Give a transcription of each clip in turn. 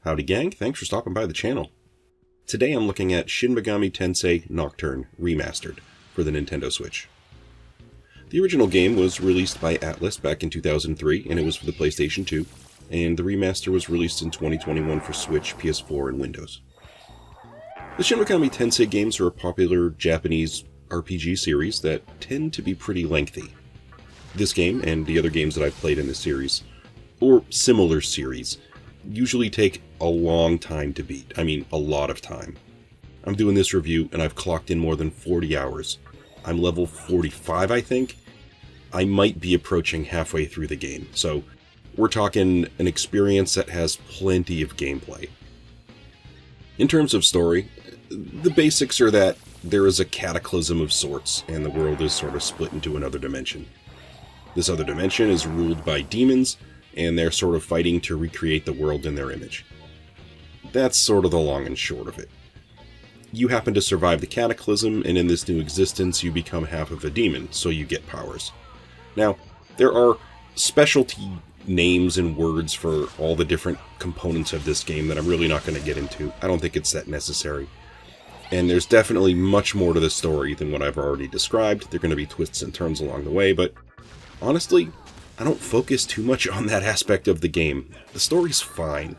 Howdy gang, thanks for stopping by the channel. Today I'm looking at Shin Menami Tensei Nocturne Remastered for the Nintendo Switch. The original game was released by Atlus back in 2003 and it was for the PlayStation 2, and the remaster was released in 2021 for Switch, PS4, and Windows. The Shin Menami Tensei games are a popular Japanese RPG series that tend to be pretty lengthy. This game, and the other games that I've played in this series, or similar series, usually take a long time to beat. I mean, a lot of time. I'm doing this review and I've clocked in more than 40 hours. I'm level 45, I think. I might be approaching halfway through the game, so we're talking an experience that has plenty of gameplay. In terms of story, the basics are that there is a cataclysm of sorts, and the world is sort of split into another dimension. This other dimension is ruled by demons, and they're sort of fighting to recreate the world in their image. That's sort of the long and short of it. You happen to survive the cataclysm, and in this new existence you become half of a demon, so you get powers. Now, there are specialty names and words for all the different components of this game that I'm really not going to get into. I don't think it's that necessary. And there's definitely much more to the story than what I've already described. There are going to be twists and turns along the way, but honestly, I don't focus too much on that aspect of the game. The story's fine,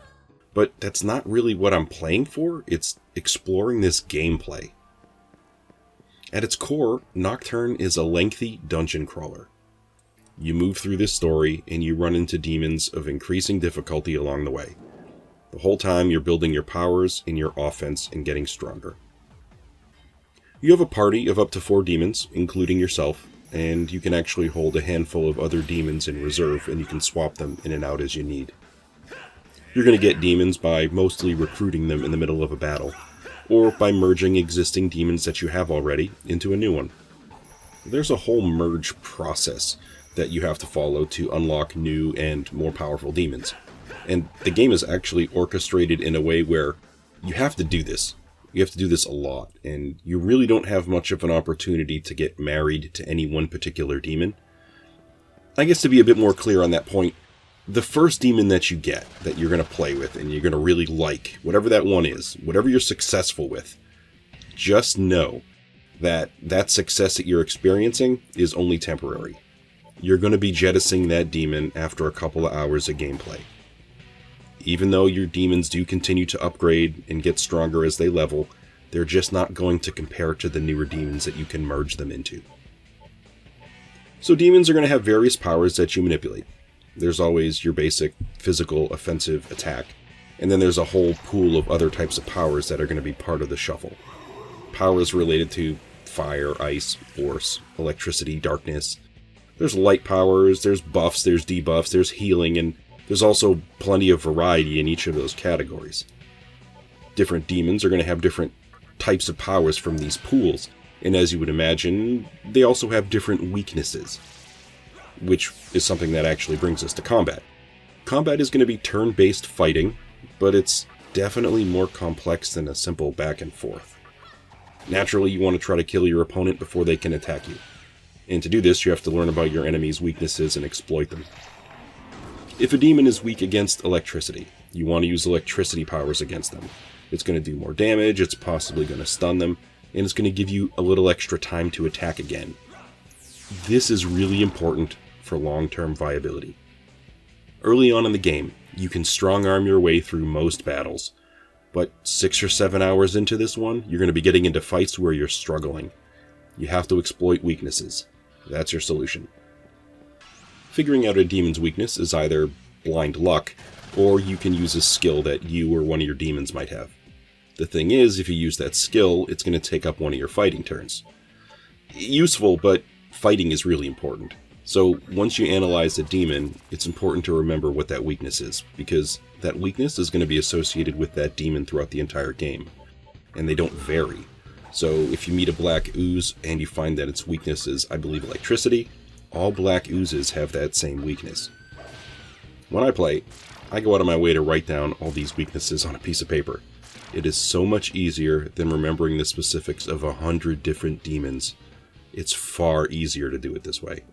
but that's not really what I'm playing for. It's exploring this gameplay. At its core, Nocturne is a lengthy dungeon crawler. You move through this story, and you run into demons of increasing difficulty along the way. The whole time you're building your powers and your offense and getting stronger. You have a party of up to 4 demons, including yourself, and you can actually hold a handful of other demons in reserve, and you can swap them in and out as you need. You're going to get demons by mostly recruiting them in the middle of a battle, or by merging existing demons that you have already into a new one. There's a whole merge process that you have to follow to unlock new and more powerful demons, and the game is actually orchestrated in a way where you have to do this. You have to do this a lot, and you really don't have much of an opportunity to get married to any one particular demon. I guess to be a bit more clear on that point, the first demon that you get, that you're going to play with, and you're going to really like, whatever that one is, whatever you're successful with, just know that that success that you're experiencing is only temporary. You're going to be jettisoning that demon after a couple of hours of gameplay. Even though your demons do continue to upgrade and get stronger as they level, they're just not going to compare to the newer demons that you can merge them into. So demons are going to have various powers that you manipulate. There's always your basic physical offensive attack, and then there's a whole pool of other types of powers that are going to be part of the shuffle. Powers related to fire, ice, force, electricity, darkness. There's light powers, there's buffs, there's debuffs, there's healing, and there's also plenty of variety in each of those categories. Different demons are going to have different types of powers from these pools, and as you would imagine, they also have different weaknesses, which is something that actually brings us to combat. Combat is going to be turn-based fighting, but it's definitely more complex than a simple back and forth. Naturally, you want to try to kill your opponent before they can attack you, and to do this, you have to learn about your enemy's weaknesses and exploit them. If a demon is weak against electricity, you want to use electricity powers against them. It's going to do more damage, it's possibly going to stun them, and it's going to give you a little extra time to attack again. This is really important for long-term viability. Early on in the game, you can strong-arm your way through most battles, but 6 or 7 hours into this one, you're going to be getting into fights where you're struggling. You have to exploit weaknesses. That's your solution. Figuring out a demon's weakness is either blind luck, or you can use a skill that you or one of your demons might have. The thing is, if you use that skill, it's going to take up one of your fighting turns. Useful, but fighting is really important. So once you analyze a demon, it's important to remember what that weakness is, because that weakness is going to be associated with that demon throughout the entire game, and they don't vary. So if you meet a black ooze and you find that its weakness is, I believe, electricity, all black oozes have that same weakness. When I play, I go out of my way to write down all these weaknesses on a piece of paper. It is so much easier than remembering the specifics of 100 different demons. It's far easier to do it this way.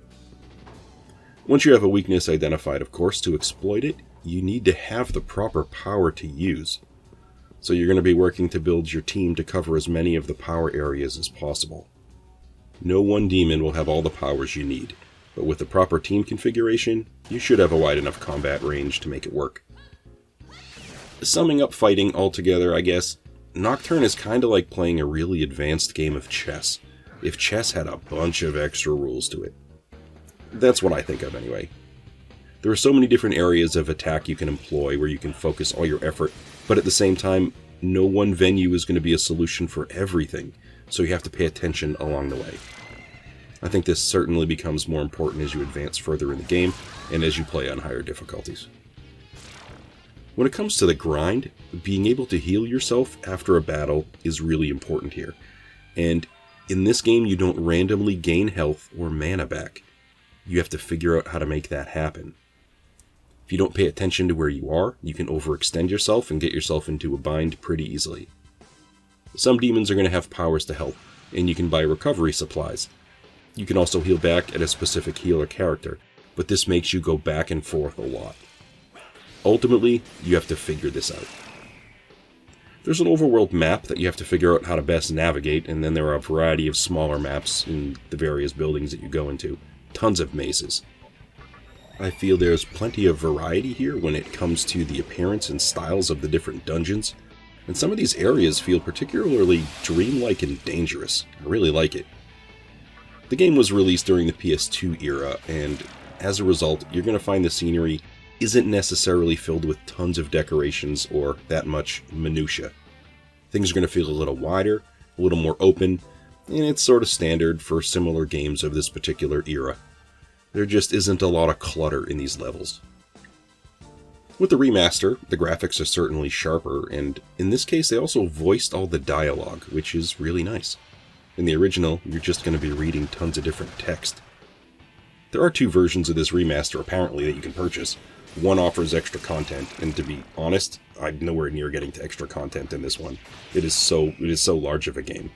Once you have a weakness identified, of course, to exploit it, you need to have the proper power to use. So you're going to be working to build your team to cover as many of the power areas as possible. No one demon will have all the powers you need, but with the proper team configuration, you should have a wide enough combat range to make it work. Summing up fighting altogether, I guess, Nocturne is kinda like playing a really advanced game of chess, if chess had a bunch of extra rules to it. That's what I think of anyway. There are so many different areas of attack you can employ where you can focus all your effort, but at the same time, no one venue is going to be a solution for everything, so you have to pay attention along the way. I think this certainly becomes more important as you advance further in the game, and as you play on higher difficulties. When it comes to the grind, being able to heal yourself after a battle is really important here, and in this game you don't randomly gain health or mana back. You have to figure out how to make that happen. If you don't pay attention to where you are, you can overextend yourself and get yourself into a bind pretty easily. Some demons are going to have powers to help, and you can buy recovery supplies. You can also heal back at a specific healer character, but this makes you go back and forth a lot. Ultimately, you have to figure this out. There's an overworld map that you have to figure out how to best navigate, and then there are a variety of smaller maps in the various buildings that you go into. Tons of mazes. I feel there's plenty of variety here when it comes to the appearance and styles of the different dungeons, and some of these areas feel particularly dreamlike and dangerous. I really like it. The game was released during the PS2 era, and as a result, you're going to find the scenery isn't necessarily filled with tons of decorations or that much minutia. Things are going to feel a little wider, a little more open, and it's sort of standard for similar games of this particular era. There just isn't a lot of clutter in these levels. With the remaster, the graphics are certainly sharper, and in this case they also voiced all the dialogue, which is really nice. In the original, you're just going to be reading tons of different text. There are 2 versions of this remaster apparently that you can purchase. One offers extra content, and to be honest, I'm nowhere near getting to extra content in this one. It is so large of a game.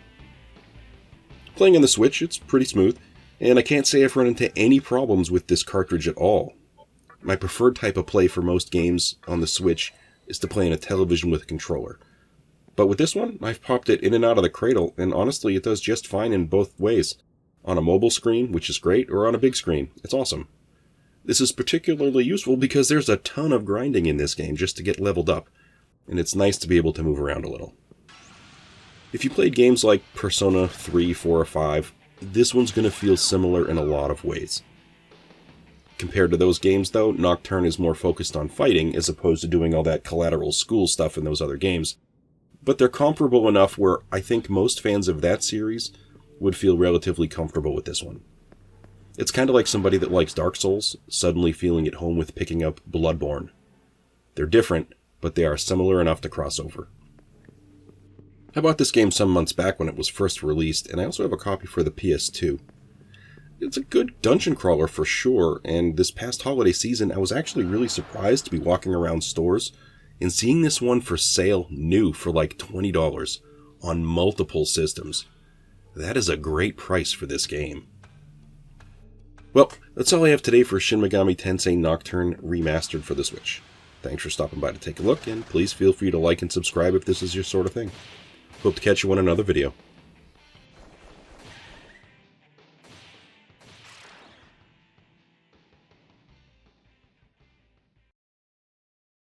Playing on the Switch, it's pretty smooth, and I can't say I've run into any problems with this cartridge at all. My preferred type of play for most games on the Switch is to play on a television with a controller. But with this one, I've popped it in and out of the cradle, and honestly it does just fine in both ways. On a mobile screen, which is great, or on a big screen. It's awesome. This is particularly useful because there's a ton of grinding in this game just to get leveled up, and it's nice to be able to move around a little. If you played games like Persona 3, 4, or 5, this one's going to feel similar in a lot of ways. Compared to those games, though, Nocturne is more focused on fighting as opposed to doing all that collateral school stuff in those other games. But they're comparable enough where I think most fans of that series would feel relatively comfortable with this one. It's kind of like somebody that likes Dark Souls suddenly feeling at home with picking up Bloodborne. They're different, but they are similar enough to cross over. I bought this game some months back when it was first released, and I also have a copy for the PS2. It's a good dungeon crawler for sure, and this past holiday season I was actually really surprised to be walking around stores and seeing this one for sale new for like $20 on multiple systems. That is a great price for this game. Well, that's all I have today for Shin Menami Tensei Nocturne Remastered for the Switch. Thanks for stopping by to take a look, and please feel free to like and subscribe if this is your sort of thing. Hope to catch you on another video.